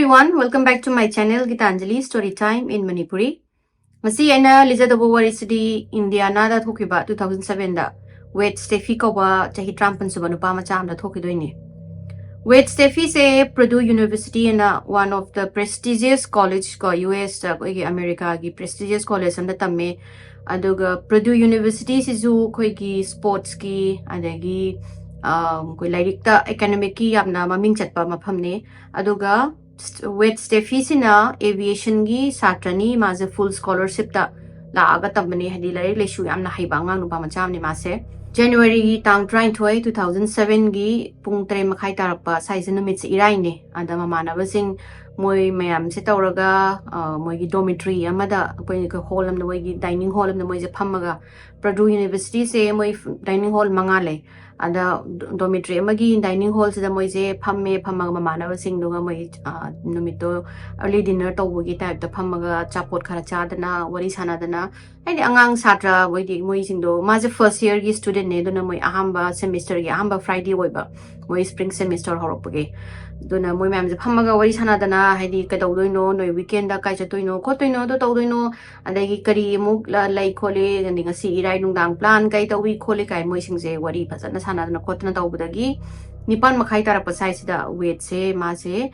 everyone, welcome back to my channel Gitanjali Storytime in Manipuri. Masi aina lijadabo warisidi India nada thokiba 2007 da Wade Steffey koba chahi trampan suba nupa macha amda thokidoine. Wade Steffey se Purdue University na one of the prestigious college ko US America gi prestigious college amda tamme aduga Purdue University sizu koi gi sports ki adagi koi lairikta academic ki yamna maming chatpa mafamne aduga Wade Steffey sina aviation gi satrani maze full scholarship ta laaga tabane hadi larik lesu yamna haiba ngang nupa macha amne mase January tang 2007 gi pung 3 makhai tarakpa size numit se irai ne ada mamana basing moi mayam se tawraga moi gi dormitory amada poi ko hall amna moi gi dining hall amna moi je phamaga Purdue University se moi dining hall mangale ada dormitory amagi dining hall se da moi je phamme phamaga mamana basing dunga moi numito early dinner tawgi type da phamaga chapot khara chadana wari sanadana ai angang satra moi singdo ma je first year gi student ne dona moi ahamba semester gi ahamba Friday oiba moi spring semester horopage dona moi ma'am je phamaga wari sanadana haidi kadawdoino noi weekend da kai chatoino khotoino do tawdoino adagi kari muk lai khole gandi ngasi irai nungdang plan kai tawi khole kai moi singje wari phasana sanadana khotna tawbudagi nipan makhai tarapa size da weight se ma se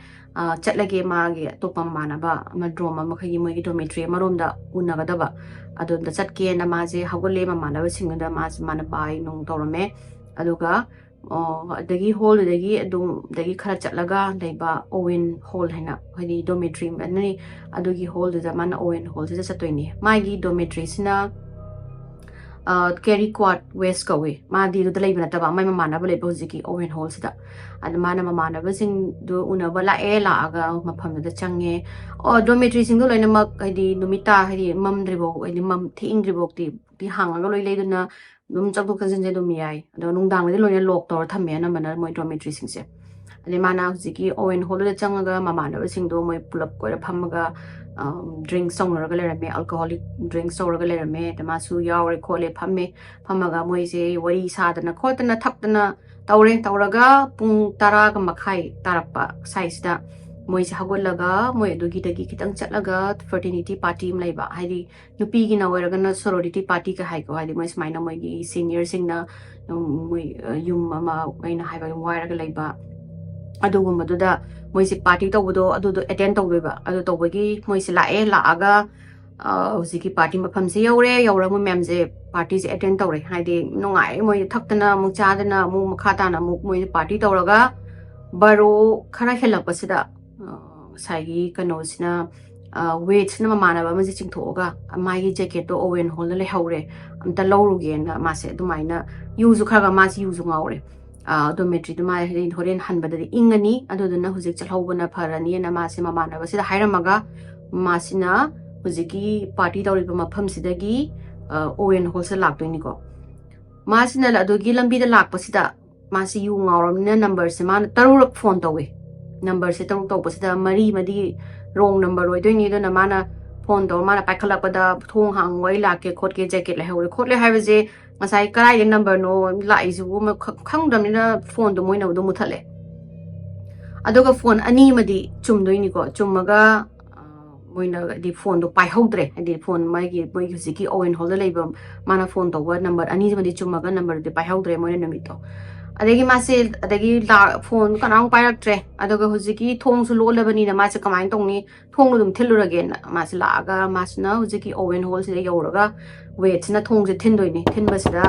chatlage ma gi topa manaba madroma makhai moi gi dormitory maromda unagadaba adonda chatke na ma je hagole ma manaba singda ma manabai nung torame aduga dagi hall dagi khara chatlaga daiba Owen hall haina hadi dormitory ani adugi hall da mana Owen hall se chatoini magi dormitory sina Kerry Quad West kawe ma di do dalai bana taba mai mamana bale boziki Owen hall sida ad mana mamana basing do una bala ela aga mafam da change dormitory sing do loina mak hadi numita hadi mam dribo hadi mam thing dribo ti hang lo loi leiduna dum chakdok kanjin je dum yai ado nungdang le loina lok tor thamme na mana moi dormitory sing se ani mana hujiki Owen hall da changaga mamana basing do moi pulap ko phamaga drinks song regular alcoholic drinks so regular me tamasu yaure khole phamaga moi je wari sadana khotana thaptana tawraga pung tara ga makhai tarapa size da moi se hagolaga moi dugi dagi kitang chatlaga fraternity party mlaiba haidi nupi gi na weraga na sorority party ka hai ko haidi moi smaina moi gi senior sing na moi yum mama maina haiba wairaga laiba adugumaduda moi se party tawdo adu attend tawbeba adu tawbagi moi se lae laaga hosiki party mafam se yaura mo mem je party se attend tawre haide nongai moi thaktana mu chadana mu makhata na mu moi party tawraga baro khara helapasida sagi kanosina weight na mamana ba maji chingthoga mai jacket to Owen hall le haure amta lawruge na mase dumaina use khaga mas use ngaure dormitory duma horen hanbadari ingani aduduna hujik chalhobana pharani na mase mamana basida hairamaga masina hujiki party tawriba mafam sidagi Owen hall se laktoini ko masina la adugi lambi da lakpasida masi yu ngawramna number se man tarurak phone tawe number se taruk tawpasida mari madi wrong number oidoini do na mana phone taw mana paikhalakpada thong hang wai lake khotke jacket le haure khotle haibaje masai karai number no lai ju ma khangdamina phone do moina do muthale adoga phone ani madi chumdoini ko chumaga moina di phone do pai hodre di phone mai gi moi husiki Owen hall leiba mana phone to wa number ani madi chumaga number de pai hodre moina namito adagi mase adagi la phone kanang pairaktre adoga husiki thong su lo labani na mase kamain tongni thong dum thilurage na mase laaga masna husiki Owen hall se yauraga weight na thong se thindoini thinbasida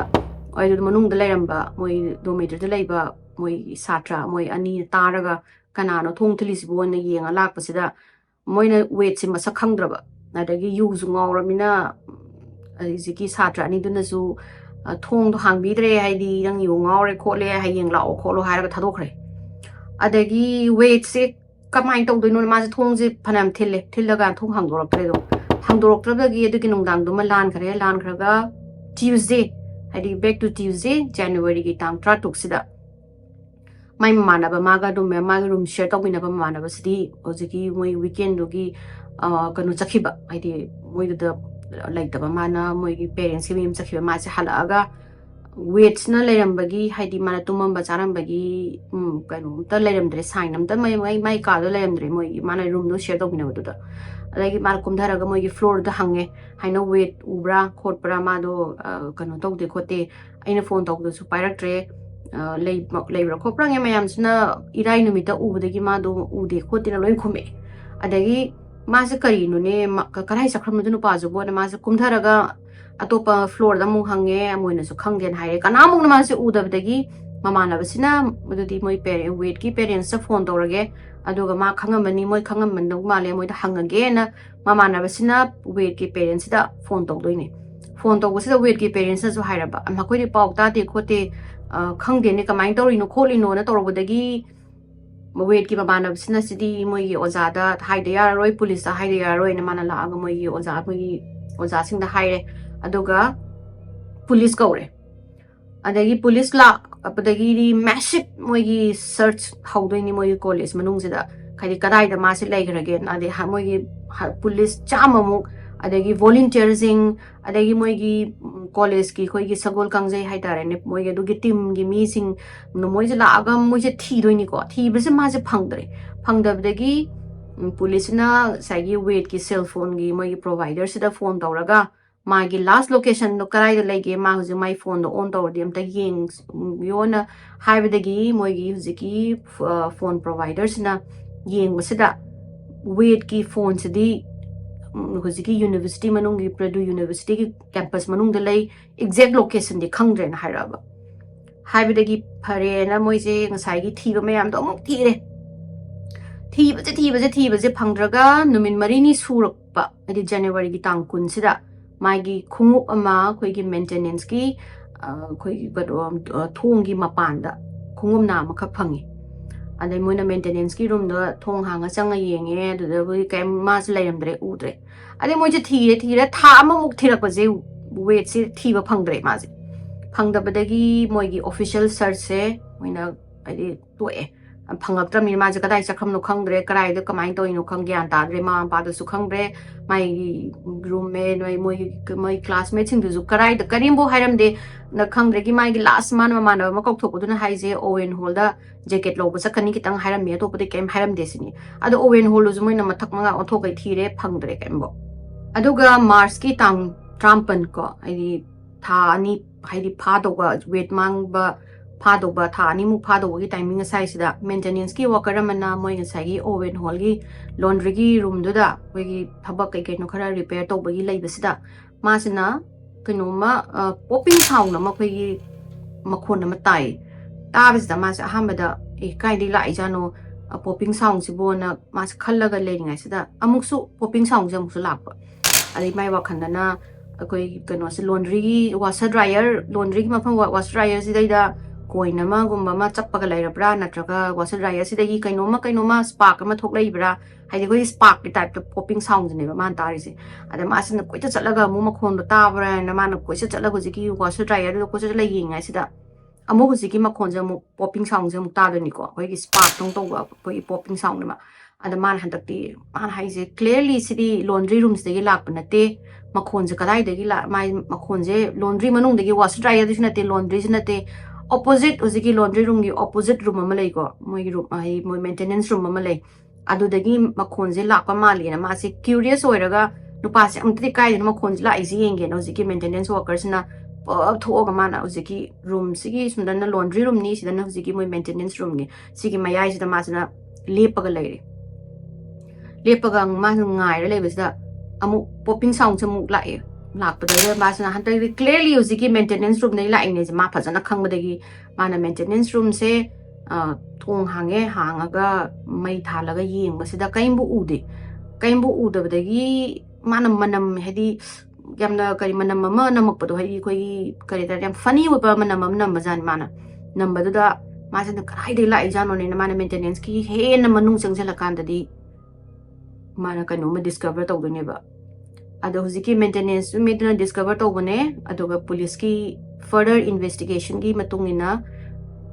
oidu manung da lairamba moi dormitory da leiba moi satra moi ani taraga kanano thong thilisibo na yenga lakpasida moina weight se masak khangdraba adagi use ngawramina husiki satra ani dunasu thong do hangbidre haidi yang yu ngawre khole hayeng lao kholo hairaga thadokre adagi weight se kamai tawdoino ma se thong je phanam thillaga thong hangdorapre do hangdoraptrabagi adugi nungdang duma lan khraga Tuesday haidi back to Tuesday January gi tang 36 sida mai manaba maga do me maga room share tawina ba manaba sidi ojiki moi weekend dogi kanu chakhiba haidi moi do like the mana moi gi parents gi mim chakhiba ma se halaga ꯋꯦꯠꯁꯅ ꯂꯩꯔꯝꯕꯒꯤ ꯍꯥꯏꯗꯤ ꯃꯥꯅ ꯇꯨꯝꯃꯝꯕ ꯆꯥꯔꯝꯕꯒꯤ ꯀꯩꯅꯣꯝꯇ ꯂꯩꯔꯝꯗ꯭ꯔꯦ sign ꯑꯝꯇ ꯃꯥꯏ ꯀꯥꯗꯣ ꯂꯩꯔꯝꯗ꯭ꯔꯦ ꯃꯣꯏꯒꯤ ꯃꯥꯅ ꯔꯨꯝꯗꯣ share ꯇꯧꯃꯤꯟꯅꯕꯗꯨꯗ ꯑꯗꯒꯤ ꯃꯥꯅ ꯀꯨꯝꯊꯔꯒ ꯃꯣꯏꯒꯤ ꯐ꯭ꯂꯣꯔꯗ ꯍꯪꯉꯦ ꯍꯥꯏꯅ ꯋꯦꯠ ꯎꯕ꯭ꯔꯥ ꯈꯣꯠꯄ꯭ꯔꯥ ꯃꯥꯗꯣ ꯀꯩꯅꯣ ꯇꯧꯗꯦ ꯈꯣꯠꯇꯦ ꯑꯩꯅ ꯐꯣꯟ ꯇꯧꯕꯗꯁꯨ ꯄꯥꯏꯔꯛꯇ꯭ꯔꯦ ꯂꯩꯕ꯭ꯔꯥ ꯈꯣꯠꯄ꯭ꯔꯥ ꯃꯌꯥꯝꯁꯤꯅ ꯏꯔꯥꯏ ꯅꯨꯃꯤꯠꯇ ꯎꯕꯗꯒꯤ ꯃꯥꯗꯣ ꯎꯗꯦ ꯈꯣꯠꯇꯦꯅ ꯂꯣꯏ ꯈꯨꯝꯃꯛꯑꯦ ꯑꯗꯒꯤ ꯃꯥꯁꯦ ꯀꯔꯤꯅꯣꯅꯦ ꯀꯗꯥꯏ ꯆꯠꯈ꯭ꯔꯕꯅꯣ ꯅꯨꯄꯥꯁꯤꯕꯣꯅ 마ase ꯀꯨꯝꯊꯔꯒ ꯑꯇꯣꯞꯄ ꯐ꯭ꯂꯣꯔꯗ ꯑꯃꯨꯛ ꯍꯪꯉꯦ ꯃꯣꯏꯅꯁꯨ ꯈꯪꯗꯦꯅ ꯍꯥꯏꯔꯦ ꯀꯅꯥꯃꯨꯛꯅ 마ase ꯎꯗꯕꯗꯒꯤ ꯃꯃꯥꯟꯅꯕꯁꯤꯅ ꯃꯗꯨꯗꯤ ꯃꯣꯏ ꯋꯦꯠꯀꯤ ꯄꯦꯔꯦꯟꯁꯇ ꯐꯣꯟ ꯇꯧꯔꯒꯦ ꯑꯗꯨꯒ ꯃꯥ ꯈꯪꯉꯝꯃꯅꯤ ꯃꯣꯏ ꯈꯪꯉꯝꯃꯟꯗꯧ ꯃꯥꯜꯂꯦ ꯃꯣꯏꯗ ꯍꯪꯉꯒꯦꯅ ꯃꯃꯥꯟꯅꯕꯁꯤꯅ ꯋꯦꯠꯀꯤ ꯄꯦꯔꯦꯟꯁꯁꯤꯗ ꯐꯣꯟ ꯇꯧꯗꯣꯏꯅꯦ ꯐꯣꯟ ꯇꯧꯕꯁꯤꯗ ꯋꯦꯠꯀꯤ ꯄꯦꯔꯦꯟꯁꯅꯁꯨ ꯍꯥꯏꯔꯕ ꯃꯈꯣꯏꯗꯤ ꯄꯥꯎ ꯇꯥꯗꯦ ꯈꯣꯠꯇꯦ ꯈꯪꯗꯦꯅꯦ ꯀꯃꯥꯏꯅ ꯇꯧꯔꯤꯅꯣ ꯈꯣꯠꯂꯤꯅꯣꯅ ꯇꯧꯔꯛꯄꯗꯒꯤ ꯋꯦꯠꯀꯤ ꯃꯃꯥꯟꯅꯕꯁꯤꯅ ꯁꯤꯗꯤ ꯃꯣꯏꯒꯤ ꯑꯣꯖꯥꯗ ꯍꯥꯏꯗ ꯌꯥꯔꯔꯣꯏ ꯄꯨꯂꯤꯁꯇ ꯍꯥꯏꯗ ꯌꯥꯔꯔꯣꯏꯅ ꯃꯥꯅ ꯂꯥꯛꯑꯒ ꯃꯣꯏꯒꯤ ꯑꯣꯖꯥꯁꯤꯡꯗ ꯍꯥꯏꯔꯦ ꯑꯗꯨꯒ ꯄꯨꯂꯤꯁ ꯀꯧꯔꯦ ꯑꯗꯒꯤ ꯄꯨꯂꯤꯁ ꯂꯥꯛꯄꯗꯒꯤꯗꯤ ꯃꯦꯁꯤꯞ ꯃꯣꯏꯒꯤ ꯁꯔꯆ ꯍꯧꯗꯣꯏꯅꯤ ꯃꯣꯏꯒꯤ ꯀꯣꯂꯦꯖ ꯃꯅꯨꯡꯁꯤꯗ ꯍꯥꯏꯗꯤ ꯀꯗꯥꯏꯗ ꯃꯥꯁꯦ ꯂꯩꯈ꯭ꯔꯒꯦꯅ ꯑꯗꯩ ꯃꯣꯏꯒꯤ ꯄꯨꯂꯤꯁ ꯆꯥꯝꯃꯃꯨꯛ ꯑꯗꯒꯤ ꯚꯣꯂꯨꯟꯇꯤꯌꯔꯁꯤꯡ ꯑꯗꯒꯤ ꯃꯣꯏꯒꯤ ꯀꯣꯂꯦꯖꯀꯤ ꯑꯩꯈꯣꯏꯒꯤ ꯁꯒꯣꯜ ꯀꯥꯡꯖꯩ ꯍꯥꯏꯇꯥꯔꯦꯅꯦ ꯃꯣꯏꯒꯤ ꯑꯗꯨꯒꯤ ꯇꯤꯝꯒꯤ ꯃꯤꯁꯤꯡ ꯃꯣꯏꯁꯦ ꯂꯥꯛꯑꯒ ꯃꯣꯏꯁꯦ ꯊꯤꯗꯣꯏꯅꯤꯀꯣ ꯊꯤꯕꯁꯦ ꯃꯥꯁꯦ ꯐꯪꯗ꯭ꯔꯦ ꯐꯪꯗꯕꯗꯒꯤ ꯄꯨꯂꯤꯁꯅ ꯉꯁꯥꯏꯒꯤ ꯋꯦꯠꯀꯤ ꯁꯦꯜ ꯐꯣꯟꯒꯤ ꯃꯣꯏꯒꯤ ꯄ꯭ꯔꯣꯚꯥꯏꯗꯔꯁꯤꯗ ꯐꯣꯟ ꯇꯧꯔꯒ 마ꯒꯤ ꯂꯥꯁ ꯂꯣꯀꯦꯁꯟꯗꯣ ꯀꯗꯥꯏꯗ ꯂꯩꯒꯦ ꯃꯥ ꯍꯧꯖꯤꯛ ꯃꯥꯏ ꯐꯣꯟꯗꯣ ꯑꯣꯟ ꯇꯧꯔꯗꯤ ꯑꯝꯇ ꯌꯦꯡꯕꯤꯌꯣꯅ ꯍꯥꯏꯕꯗꯒꯤ ꯃꯣꯏꯒꯤ ꯍꯧꯖꯤꯛꯀꯤ ꯐꯣꯟ ꯄ꯭ꯔꯣꯚꯥꯏꯗꯔꯁꯤꯅ ꯌꯦꯡꯕꯁꯤꯗ ꯋꯦꯠꯀꯤ ꯐꯣꯟꯁꯤꯗꯤ ꯍꯧꯖꯤꯛꯀꯤ ꯌꯨꯅꯤꯚꯔꯁꯤꯇꯤ ꯃꯅꯨꯡꯒꯤ ꯄ꯭ꯔꯗꯨ ꯌꯨꯅꯤꯚꯔꯁꯤꯇꯤꯒꯤ ꯀꯦꯝꯄꯁ ꯃꯅꯨꯡꯗ ꯂꯩ ꯑꯦꯛꯖꯦꯛ ꯂꯣꯀꯦꯁꯟꯗꯤ ꯈꯪꯗ꯭ꯔꯦꯅ ꯍꯥꯏꯔꯛꯑꯕ ꯍꯥꯏꯕꯗꯒꯤ ꯐꯔꯦꯅ ꯃꯣꯏꯁꯦ ꯉꯁꯥꯏꯒꯤ ꯊꯤꯕ ꯃꯌꯥꯝꯗꯣ ꯑꯃꯨꯛ ꯊꯤꯔꯦ ꯊꯤꯕꯁꯦ ꯐꯪꯗ꯭ꯔꯒ ꯅꯨꯃꯤꯠ 4ꯅꯤ ꯁꯨꯔꯛꯄ ꯍꯥꯏꯗꯤ ꯖꯅꯋꯥꯔꯤꯒꯤ ꯇꯥꯡ 10ꯁꯤꯗ ꯃꯥꯒꯤ ꯈꯣꯡꯎꯞ ꯑꯃ ꯑꯩꯈꯣꯏꯒꯤ ꯃꯦꯟꯇꯦꯅꯦꯟꯁꯀꯤ ꯑꯩꯈꯣꯏꯒꯤ ꯊꯣꯡꯒꯤ ꯃꯄꯥꯟꯗ ꯈꯣꯡꯎꯞꯅ ꯑꯃꯈꯛ ꯐꯪꯉꯤ ꯑꯗꯩ ꯃꯣꯏꯅ ꯃꯦꯟꯇꯦꯅꯦꯟꯁꯀꯤ ꯔꯨꯝꯗ ꯊꯣꯡ ꯍꯥꯡꯉ ꯆꯪꯉ ꯌꯦꯡꯉꯦ ꯑꯗꯨꯗꯕꯨꯗꯤ ꯀꯩꯝ ꯃꯥꯁꯦ ꯂꯩꯔꯝꯗ꯭ꯔꯦ ꯎꯗ꯭ꯔꯦ ꯑꯗꯩ ꯃꯣꯏꯁꯦ ꯊꯤꯔꯦ ꯊꯥ ꯑꯃꯃꯨꯛ ꯊꯤꯔꯛꯄꯁꯦ ꯋꯦꯠꯁꯦ ꯊꯤꯕ ꯐꯪꯗ꯭ꯔꯦ ꯃꯥꯁꯦ ꯐꯪꯗꯕꯗꯒꯤ ꯃꯣꯏꯒꯤ ꯑꯣꯐꯤꯁꯤꯌꯦꯜ ꯁꯔꯆꯁꯦ ꯃꯣꯏꯅ ꯍꯥꯏꯗꯤ ꯇꯣꯛꯑꯦ ꯐꯪꯉꯛꯇ꯭ꯔꯕꯅꯤꯅ ꯃꯥꯁꯦ ꯀꯗꯥꯏ ꯆꯠꯈ꯭ꯔꯕꯅꯣ ꯈꯪꯗ꯭ꯔꯦ ꯀꯗꯥꯏꯗ ꯀꯃꯥꯏꯅ ꯇꯧꯔꯤꯅꯣ ꯒ꯭ꯌꯥꯟ ꯇꯥꯗ꯭ꯔꯦ ꯃꯃꯥ ꯃꯄꯥꯗꯁꯨ ꯈꯪꯗ꯭ꯔꯦ ꯃꯥꯒꯤ ꯔꯨꯝꯃꯦꯠ ꯃꯣꯏ ꯀ꯭ꯂꯥꯁꯃꯦꯠꯁꯤꯡꯗꯨꯁꯨ ꯀꯗꯥꯏꯗ ꯀꯔꯤꯝꯐꯥꯎ ꯍꯥꯏꯔꯝꯗꯦ ꯈꯪꯗ꯭ꯔꯦꯒꯤ ꯃꯥꯒꯤ ꯂꯥꯁ ꯃꯥꯅ ꯃꯃꯥꯟꯅꯕ ꯑꯃ ꯀꯧꯊꯣꯛꯄꯗꯨꯅ ꯍꯥꯏꯁꯦ ꯑꯣꯋꯦꯟ ꯍꯣꯜꯗ ꯖꯦꯀꯦꯠ ꯂꯧꯕ ꯆꯠꯀꯅꯤ ꯈꯤꯇꯪ ꯍꯥꯏꯔꯝꯃꯦ ꯑꯇꯣꯞꯄꯗꯤ ꯀꯩꯝ ꯍꯥꯏꯔꯝꯗꯦ ꯁꯤꯅꯤ ꯑꯗꯣ ꯑꯣꯋꯦꯟ ꯍꯣꯜꯗꯨꯁꯨ ꯃꯣꯏꯅ ꯃꯊꯛ ꯃꯉꯥ ꯑꯣꯟꯊꯣꯛꯀꯩ ꯊꯤꯔꯦ ꯐꯪꯗ꯭ꯔꯦ ꯀꯩꯝꯐꯥꯎ ꯑꯗꯨꯒ ꯃꯥꯔꯆꯀꯤ ꯇꯥꯡ 19 ꯀꯣ ꯍꯥꯏꯗꯤ ꯊꯥ 2 ꯍꯥꯏꯗꯤ ꯐꯥꯗꯧꯕ ꯋꯦꯠ ꯃꯥꯡꯕ ꯐꯥꯗꯧꯕ ꯊꯥ 2ꯃꯨꯛ ꯐꯥꯗꯧꯕꯒꯤ ꯇꯥꯏꯃꯤꯡ ꯑꯁꯥꯏꯁꯤꯗ ꯃꯦꯟꯇꯦꯅꯦꯟꯁꯀꯤ ꯋꯥꯀꯔ ꯑꯃꯅ ꯃꯣꯏ ꯉꯁꯥꯏꯒꯤ ꯑꯣꯋꯦꯟ ꯍꯣꯜꯒꯤ ꯂꯣꯟꯗ꯭ꯔꯤꯒꯤ ꯔꯨꯝꯗꯨꯗ ꯑꯩꯈꯣꯏꯒꯤ ꯊꯕꯛ ꯀꯩꯅꯣ ꯈꯔ ꯔꯤꯄꯦꯌꯔ ꯇꯧꯕꯒꯤ ꯂꯩꯕꯁꯤꯗ ꯃꯥꯁꯤꯅ ꯀꯩꯅꯣꯝꯃ ꯄꯣꯄꯤꯡ ꯁꯥꯎꯟ ꯑꯃ ꯑꯩꯈꯣꯏꯒꯤ ꯃꯈꯣꯟ ꯑꯃ ꯇꯥꯏ ꯇꯥꯕꯁꯤꯗ ꯃꯥꯁꯦ ꯑꯍꯥꯟꯕꯗ ꯀꯥꯏꯗꯒꯤ ꯂꯥꯛꯏꯖꯥꯠꯅꯣ ꯄꯣꯄꯤꯡ ꯁꯥꯎꯟꯁꯤꯕꯣꯅ ꯃꯥꯁꯦ ꯈꯜꯂꯒ ꯂꯩꯔꯤꯉꯩꯁꯤꯗ ꯑꯃꯨꯛꯁꯨ ꯄꯣꯄꯤꯡ ꯁꯥꯎꯟꯁꯦ ꯑꯃꯨꯛꯁꯨ ꯂꯥꯛꯄ ꯑꯗꯩ ꯃꯥꯏ ꯋꯥꯈꯟꯗꯅ ꯑꯩꯈꯣꯏ ꯀꯩꯅꯣꯁꯦ ꯂꯣꯟꯗ꯭ꯔꯤꯒꯤ ꯋꯥꯁꯔ ꯗ꯭ꯔꯥꯏꯌꯔ ꯂꯣꯟꯗ꯭ꯔꯤꯒꯤ ꯃꯐꯝ ꯋꯥꯁꯔ ꯗ꯭ꯔꯥꯏꯌꯔꯁꯤꯗꯩꯗ ꯀꯣꯏꯟ ꯑꯃꯒꯨꯝꯕ ꯑꯃ ꯆꯞꯄꯒ ꯂꯩꯔꯕ꯭ꯔꯥ ꯅꯠꯇ꯭ꯔꯒ ꯋꯥꯁꯔ ꯗ꯭ꯔꯥꯏꯌꯔꯁꯤꯗꯒꯤ ꯀꯩꯅꯣꯝꯃ ꯁ꯭ꯄꯥꯔꯛ ꯑꯃ ꯊꯣꯛꯂꯛꯏꯕ꯭ꯔꯥ ꯍꯥꯏꯗꯤ ꯑꯩꯈꯣꯏꯒꯤ ꯁ꯭ꯄꯥꯔꯛꯀꯤ ꯇꯥꯏꯞꯇ ꯄꯣꯄꯤꯡ ꯁꯥꯎꯟꯁꯤꯅꯦꯕ ꯃꯥꯅ ꯇꯥꯔꯤꯁꯦ ꯑꯗ ꯃꯥꯁꯤꯅ ꯀꯣꯏꯆꯠ ꯆꯠꯂꯒ ꯑꯃꯨꯛ ꯃꯈꯣꯟꯗꯣ ꯇꯥꯕ꯭ꯔꯥꯅ ꯃꯥꯅ ꯀꯣꯏꯆꯠ ꯆꯠꯂꯒ ꯍꯧꯖꯤꯛꯀꯤ ꯋꯥꯁꯔ ꯗ꯭ꯔꯥꯏꯌꯔꯗꯨꯗ ꯀꯣꯏꯆꯠ ꯆꯠꯂꯒ ꯌꯦꯡꯉꯤꯉꯩꯁꯤꯗ ꯑꯃꯨꯛ ꯍꯧꯖꯤꯛꯀꯤ ꯃꯈꯣꯟꯁꯦ ꯑꯃꯨꯛ ꯄꯣꯄꯤꯡ ꯁꯥꯎꯟꯁꯦ ꯑꯃꯨꯛ ꯇꯥꯗꯣꯏꯅꯤꯀꯣ ꯑꯩꯈꯣꯏꯒꯤ ꯁ꯭ꯄꯥꯔꯛꯇꯧ ꯇꯧꯕ ꯑꯩꯈꯣꯏꯒꯤ ꯄꯣꯄꯤꯡ ꯁꯥꯎꯟ ꯑꯃ ꯑꯗ ꯃꯥꯅ ꯍꯟꯗꯛꯇꯤ ꯃꯥꯅ ꯍꯥꯏꯁꯦ ꯀ꯭ꯂꯤꯌꯔꯂꯤ ꯁꯤꯗꯤ ꯂꯣꯟꯗ꯭ꯔꯤ ꯔꯨꯝꯁꯤꯗꯒꯤ ꯂꯥꯛꯄ ꯅꯠꯇꯦ ꯃꯈꯣꯟꯁꯦ ꯀꯗꯥꯏꯗꯒꯤ ꯃꯥꯏ ꯃꯈꯣꯟꯁꯦ ꯂꯣꯟꯗ꯭ꯔꯤ ꯃꯅꯨꯡꯗꯒꯤ ꯋꯥꯁꯔ ꯗ꯭ꯔꯥꯏꯌꯔꯗꯨꯁꯨ ꯅꯠꯇꯦ ꯂꯣꯟꯗ꯭ꯔꯤꯁꯨ ꯅꯠꯇꯦ ꯑꯣꯄꯣꯖꯤꯠ ꯍꯧꯖꯤꯛꯀꯤ ꯂꯣꯟꯗ꯭ꯔꯤ ꯔꯨꯝꯒꯤ ꯑꯣꯄꯣꯖꯤꯠ ꯔꯨꯝ ꯑꯃ ꯂꯩꯀꯣ ꯃꯣꯏꯒꯤ ꯔꯨꯝ ꯃꯣꯏ ꯃꯦꯟꯇꯦꯅꯦꯟꯁ ꯔꯨꯝ ꯑꯃ ꯂꯩ ꯑꯗꯨꯗꯒꯤ ꯃꯈꯣꯟꯁꯦ ꯂꯥꯛꯄ ꯃꯥꯜꯂꯦꯅ ꯃꯥꯁꯦ ꯀ꯭ꯌꯨꯔꯤꯌꯁ ꯑꯣꯏꯔꯒ ꯅꯨꯄꯥꯁꯦ ꯑꯝꯇꯗꯤ ꯀꯥꯏꯗꯅ ꯃꯈꯣꯟꯁꯦ ꯂꯥꯛꯏꯁꯦ ꯌꯦꯡꯒꯦꯅ ꯍꯧꯖꯤꯛꯀꯤ ꯃꯦꯟꯇꯦꯅꯦꯟꯁ ꯋꯥꯀꯔꯁꯤꯅ ꯄꯞ ꯊꯣꯛꯑꯒ ꯃꯥꯅ ꯍꯧꯖꯤꯛꯀꯤ ꯔꯨꯝꯁꯤꯒꯤ ꯁꯨꯝꯗꯅ ꯂꯣꯟꯗ꯭ꯔꯤ ꯔꯨꯝꯅꯤ ꯁꯤꯗꯅ ꯍꯧꯖꯤꯛꯀꯤ ꯃꯣꯏ ꯃꯦꯟꯇꯦꯅꯦꯟꯁ ꯔꯨꯝꯅꯤ ꯁꯤꯒꯤ ꯃꯌꯥꯏꯁꯤꯗ ꯃꯥꯁꯤꯅ ꯂꯦꯞꯄꯒ ꯂꯩꯔꯦ ꯂꯦꯞꯄꯒ ꯃꯥꯁꯤꯅ ꯉꯥꯏꯔ ꯂꯩꯕꯁꯤꯗ ꯑꯃꯨꯛ ꯄꯣꯄꯤꯡ ꯁꯥꯎꯟꯁꯦ ꯑꯃꯨꯛ ꯂꯥꯛꯑꯦ ꯂꯥꯛꯄꯗꯒꯤ ꯃꯥꯁꯤꯅ ꯍꯟꯗꯛꯇꯤ ꯀ꯭ꯂꯤꯌꯔꯂꯤ ꯍꯧꯖꯤꯛꯀꯤ ꯃꯦꯟꯇꯦꯅꯦꯟꯁ ꯔꯨꯝꯗꯒꯤ ꯂꯥꯛꯏꯅꯦꯁꯦ ꯃꯥ ꯐꯖꯅ ꯈꯪꯕꯗꯒꯤ ꯃꯥꯅ ꯃꯦꯟꯇꯦꯅꯦꯟꯁ ꯔꯨꯝꯁꯦ ꯊꯣꯡ ꯍꯥꯡꯉꯒ ꯃꯩ ꯊꯥꯜꯂꯒ ꯌꯦꯡꯕꯁꯤꯗ ꯀꯔꯤꯝꯕꯨ ꯎꯗꯦ ꯀꯔꯤꯝꯕꯨ ꯎꯗꯕꯗꯒꯤ ꯃꯥꯅ ꯃꯅꯝ ꯍꯥꯏꯗꯤ ꯌꯥꯝꯅ ꯀꯔꯤ ꯃꯅꯝ ꯑꯃ ꯅꯝꯃꯛꯄꯗꯣ ꯍꯥꯏꯗꯤ ꯑꯩꯈꯣꯏꯒꯤ ꯀꯔꯤ ꯍꯥꯏꯇꯥꯔꯦ ꯌꯥꯝ ꯐꯅꯤ ꯑꯣꯏꯕ ꯃꯅꯝ ꯑꯃ ꯅꯝꯕꯖꯥꯠꯅꯤ ꯃꯥꯅ ꯅꯝꯕꯗꯨꯗ ꯃꯥꯁꯤꯅ ꯀꯗꯥꯏꯗꯒꯤ ꯂꯥꯛꯏꯖꯥꯠꯅꯣꯅꯦꯅ ꯃꯥꯅ ꯃꯦꯟꯇꯦꯅꯦꯟꯁꯀꯤ ꯍꯦꯟꯅ ꯃꯅꯨꯡ ꯆꯪꯁꯤꯜꯂꯀꯥꯟꯗꯗꯤ ꯃꯥꯅ ꯀꯩꯅꯣꯝꯃ ꯗꯤꯁꯀꯚꯔ ꯇꯧꯗꯣꯏꯅꯦꯕ ꯑꯗꯣ ꯍꯧꯖꯤꯛꯀꯤ ꯃꯦꯟꯇꯦꯅꯦꯟꯁ ꯃꯤꯗꯨꯅ ꯗꯤꯁꯀꯚꯔ ꯇꯧꯕꯅꯦ ꯑꯗꯨꯒ ꯄꯨꯂꯤꯁꯀꯤ ꯐꯔꯗꯔ ꯏꯟꯚꯦꯁꯇꯤꯒꯦꯁꯟꯒꯤ ꯃꯇꯨꯡꯏꯟꯅ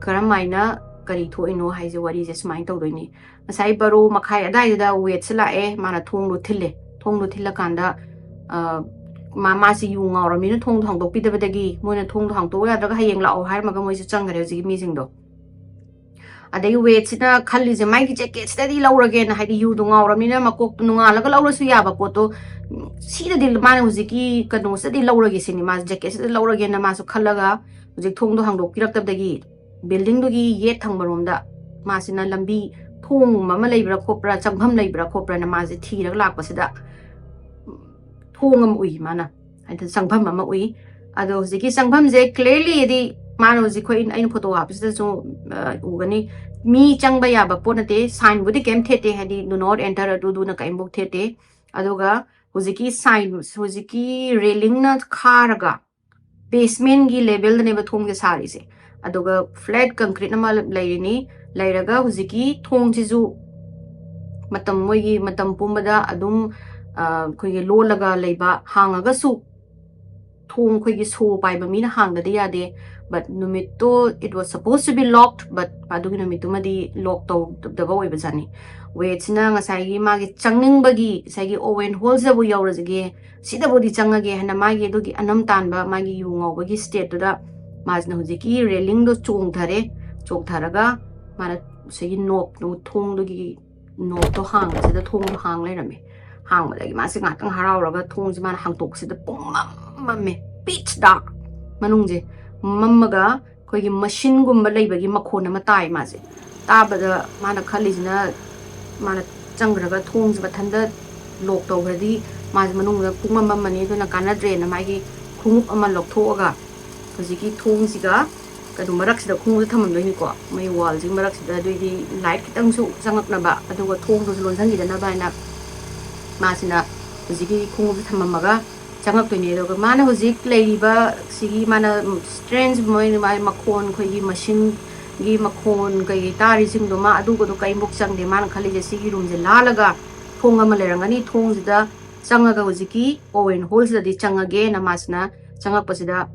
ꯀꯔꯝꯃꯥꯏꯅ ꯀꯔꯤ ꯊꯣꯛꯏꯅꯣ ꯍꯥꯏꯁꯦ ꯋꯥꯔꯤꯁꯦ ꯁꯨꯃꯥꯏꯅ ꯇꯧꯗꯣꯏꯅꯤ ꯉꯁꯥꯏ 12:30 ꯑꯗꯥꯏꯗꯨꯗ ꯋꯦꯠꯁꯦ ꯂꯥꯛꯑꯦ ꯃꯥꯅ ꯊꯣꯡꯗꯣ ꯊꯤꯜꯂꯦ ꯊꯣꯡꯗꯣ ꯊꯤꯜꯂꯀꯥꯟꯗ मासी you ngaurami thong thong dok pidabadagi moina thong thong to yadraga hayeng lao hairmaga moise changare hojigi misingdo adai weight sina khalli je mai ki jacket steady laurage na haidi yu do ngaurami na makok nunga laga laurasu yaba poto sida dil mane hojigi kanu steady laurage sini mas jacket steady laurage na masu khallaga hojik thong do hangdok piraktabdagi building dogi ye thangbaromda masina lambi thong mama leibra khopra changham leibra khopra na mase thiraga lakpasida thongam ui mana haida sangham mama ui ado hojiki sangham je clearly yedi mana hojik khoi aina photo hapsida so ugani mi changba yaba ponate sign budi kem thete hadi do not enter adu do na kaim bok thete adoga hojiki sign hojiki railing na kharaga basement gi level ne ba thong ge sari se adoga flat concrete na mal laini lairaga hojiki thong ji ju matam moi gi matam pumbada adum khoi ge lolaga leiba hangaga su thong khoi gi so pai ba mina hangda de yade but numito it was supposed to be locked but adugi numito madi lock to the boy bazani wait na ngasai gi magi changning bagi sai gi owen holes da bu yaurajige sida bodi changage hana magi adugi anam tan ba magi yu ngaobagi state da majna hujiki railing do chong tharaga mana sei nok no thong dogi nok to hang sida thong do hang lairame hang ma lagi masi ngatang harauraga thong ji mana hang tok sida pongmam me pitch dark manungje mammaga koigi machine gumba leibagi makhon ama tai maje tabada mana khalijina mana changraga thong ji bathanda lok tawradi maje manungda pungmam mani duna kana drain amagi khungup ama lokthoga hojiki thong siga kadu marak sida khungu thamam doini ko mai wall jing marak sida doidi light kitang su changak na ba aduga thong do lonsan gi dana ba na masina hojiki khungu thamamaga changak toini aduga mana hojik leiba sigi mana strange moi mai makhon khoi gi machine gi makhon kai tari sing do ma aduga do kai mok chang de man khali je sigi room je lalaga thong ama lerangani thong jida changaga hojiki owen holes da di changage na masna changak pasida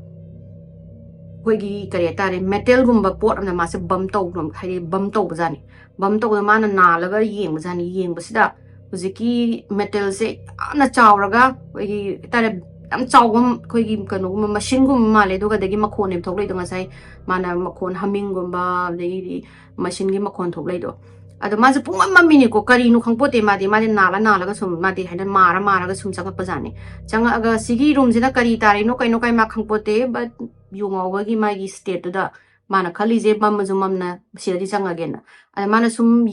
hoigi kare tare metal gumba pot amna mase bam taw rom khai bam taw bajani bam taw da mana nalaga yeng bajani yeng basida hojiki metal se ana chawraga hoigi tare am chawgum hoigi kanu machine gum male doga dagi makhon em thoklei do ngasai mana makhon humming gumba dagi machine gi makhon thoklei do ado maje pungam mamini ko kari nu khangpote madi nala ga sum madi haina mara ga sum changa pajani changa aga sigi room jina kari tare no kai ma khangpote but yungaobagi magi state da mana khali je bam ju mamna siradi changa gena ada mana sum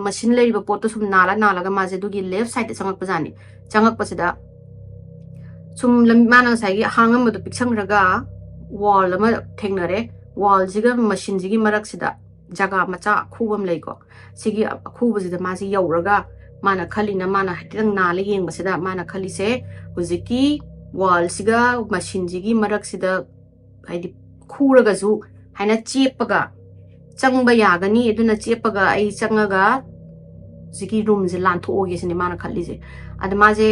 machine lei ba pot sum nala ga maje dugi left side te changak pajani changak pasida sum mana sai gi hangam du piksang raga wall ama thengnare wall jiga machine jigi marak sida jaga macha khubam lei ko sigi khubajida masi yauraga mana khali na mana hitang nala yeng basida mana khali se hujiki wall siga machine jigi marak sida haidi khuraga zu haina chepaga changba yagani eduna chepaga ai changaga ziki room je lan tho oge sini mana khali je ad maje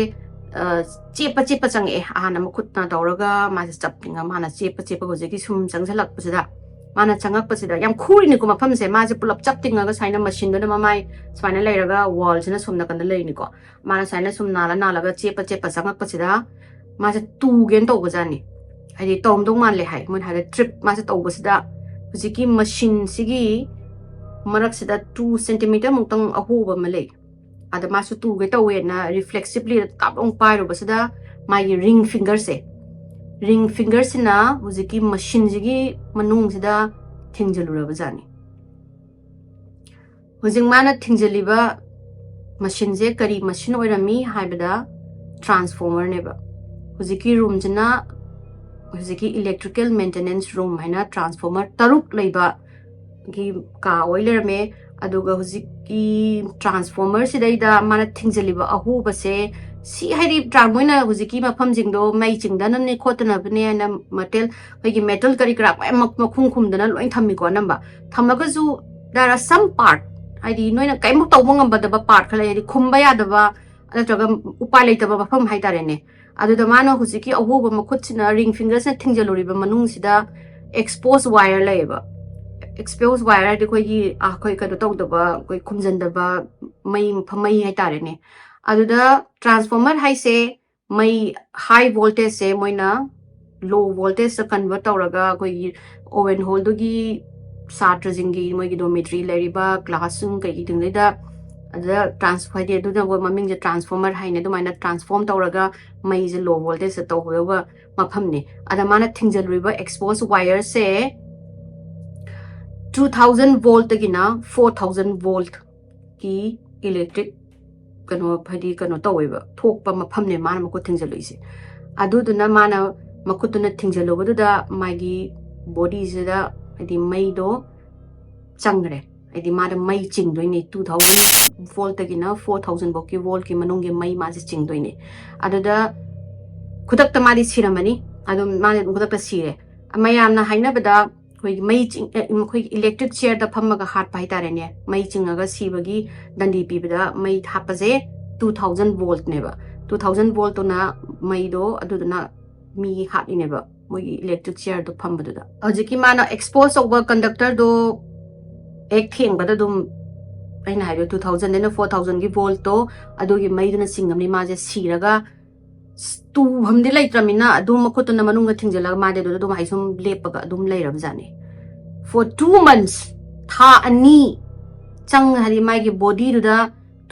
chepa change ahana makhutna tawraga maje chapinga mana chepa hojiki sum changjalak pasida mana changak pasida yam khuri ni ko mafam se maje pulap chaptinga ga saina machine do mamai swaina leiraga wall jina sumna kan lei ni ko mana saina sum nala ga chepa changak pasida maje tu gen to gajani hadi tom dong man le hai mun hada trip ma se tawba sida hujiki machine sigi marak sida 2 cm mungtang ahuba male ada masu tu ge tawe na reflexively kapong pairo basida my ring finger sina hujiki machine sigi manung sida thingjalura bajani hujing mana thingjaliba machine je kari machine oirami haibada transformer neba hujiki room jina hujiki electrical maintenance room haina transformer taruk leiba gi ka oilerme aduga hujiki transformer sidaida mana thingjaliba ahu base si hairi tramoina hujiki mafam jingdo mai jingdana ne khotna bne na metal hoigi metal kari krak ma khum dana loi thammi ko namba thamaga ju there are some part haidi noina kaimuk tawbangam badaba part khala haidi khumba yadaba anatraga upai leitaba mafam haitare ne aduda mana hujiki ahuba makhutchina ring fingers na thingjaluriba manung sida exposed wire laiba exposed wire de koi khoi ka do daba koi khumjandaba mai phamai hai tare ne aduda transformer hai se mai high voltage se moina low voltage se convert tawraga koi oven hole do gi satra jingi moi gi dormitory leriba classroom kai gi tingda ada transfer de do na maming je transformer haine do maina transform tawraga mai je low voltage se tawba mafam ni ada mana thingjalriba exposed wire se 2000 volt tagina 4000 volt ki electric kano phadi kano taweba thokpa mafam ne mana mako thingjaluise adu duna mana makutuna thingjaluba du da magi body je da adi mai do changre adi mara mai chingdoine 2000 volt tagina 4000 volt ki volt ki manung ge mai ma je chingdoine adu da kudak ta mari siramani adu mane kudak ta sire mayamna haina bada koi mai ching koi electric chair da phamaga hat pai tare ne mai chingaga sibagi dandi pibada mai hapaje 2000 volt neba 2000 volt na mai do aduduna mi hat ineba moi electric chair do phambadu da ajiki mana expose over conductor do ek theng bada dum aina hayo 2000 ne 4000 gi volt to adogi mai duna singamni ma je siraga tu hamde lai tramina adu makut na manunga thingjala ma de do mai sum lepaga dum lai rabjani for 2 months tha ani chang hari mai gi body du da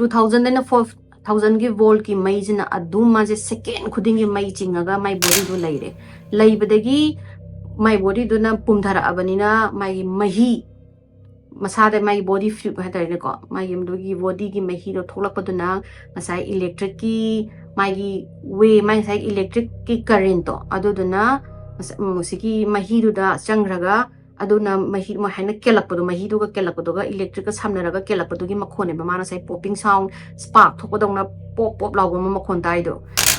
2000 and 4000 gi volt ki mai jina adu ma je second khuding gi mai chingaga mai body du laire laibadagi mai body du na pumthara abanina mai mahi masada mai body fluid hatare ko mai gi gi body gi mahi do tholakpaduna masai electric ki mai gi way mai sai electric ki current to aduduna musiki mahi du da changraga aduna mahi ma haina kelakpadu mahi du ga kelakpadu ga electric ka samnaraga kelakpadu gi makhone ba mana sai popping sound spark thokpadongna pop pop lawba ma makhon dai do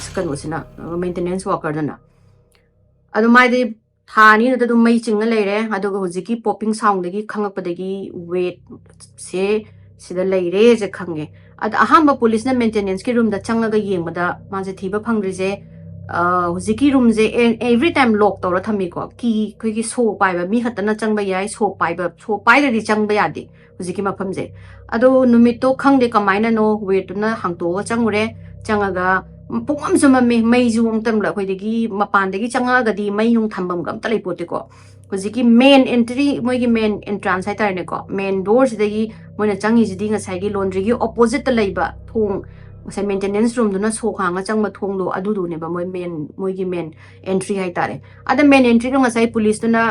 skanu sina maintenance worker dana adu mai de thani da du mai chinga leire adu ga hojiki popping sound dagi khangakpadagi weight se sida leire je khange ad ahamba police na maintenance ki room da changaga yengbada ma je thiba phangri je hujiki room je every time lock tawra thami ko ki khoi ki so pai ba mi hatana changba yai so pai da di changba ya di hujiki mafam je ado numit to khangde kamaina no weight na hangto ga changure changaga pungam suma me mai ju tam la khoi degi mapan degi changaga di mai yung thambam gam talai pote ko hujiki main entry moi gi main entrance hai tar ne ko main door sidagi moina changi jidi nga sai gi laundry gi opposite ta laiba thong sai maintenance room duna so khanga changma thong do adu du ne ba moi gi main entry hai tare ada main entry nga sai police duna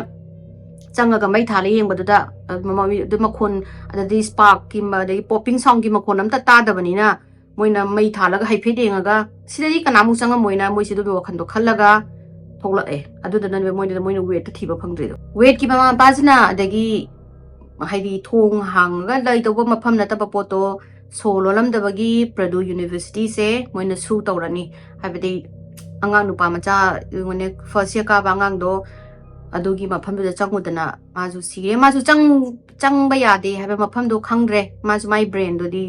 changaga mai thala yeng badu da mama du makhon ada di spark ki ma dei popping sound ki makhon am ta da bani na moina mai thala ga hai phe denga sidai kana mu changa moina moi sidu wakhan do khallaga thokla e adu da nan moina weight ta thiba phangdri do weight ki mama bazna adagi haidi thong hanga lai to ba mafam na ta ba poto solo lam da bagi Purdue University se moina su tawrani habidi angang nupa macha ngone first year ka bangang do adugi mafam da changudana mazu sire mazu chang ba ya de haba mafam do khangre mazu my brain do di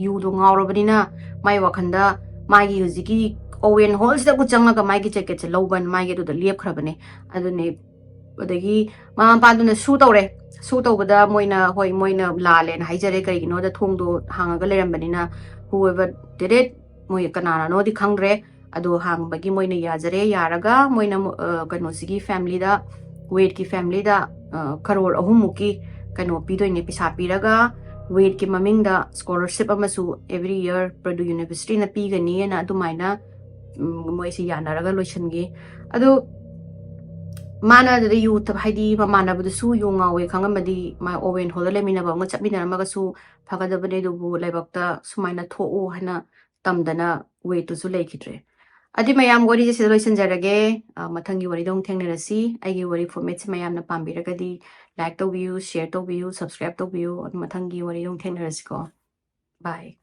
yu do ngawrabani na mai wakhanda mai gi hujiki owen holes da ku changa ka mai gi jacket se loban mai gi do da lep khrabane adune adagi mama pa do na su tawre su tawbada moina hoi moina lale na haijare kai gi no da thong do hangaga lerambani na whoever did it moi kanana no di khangre ado hang bagi moina yajare yaraga moina kano sigi family da Wade ki family da crore ahumuki kano pidoine pisa piraga Wade ki maming da scholarship amasu every year Purdue University na pigani na adumaina moi si yanaraga loishangi ado mana da youth haidi mamana bu su yunga we khangamadi ma owen hole lemina ba ngachap mina ma su phagada bane du bu laibakta sumaina tho o hana tamdana we to su lekitre adi mayam gori je solution jarage mathangi wari dong thengnarasi aigi wari format mayam na pambiragadi like to view share to view subscribe to view mathangi wari dong thengnarasi ko bye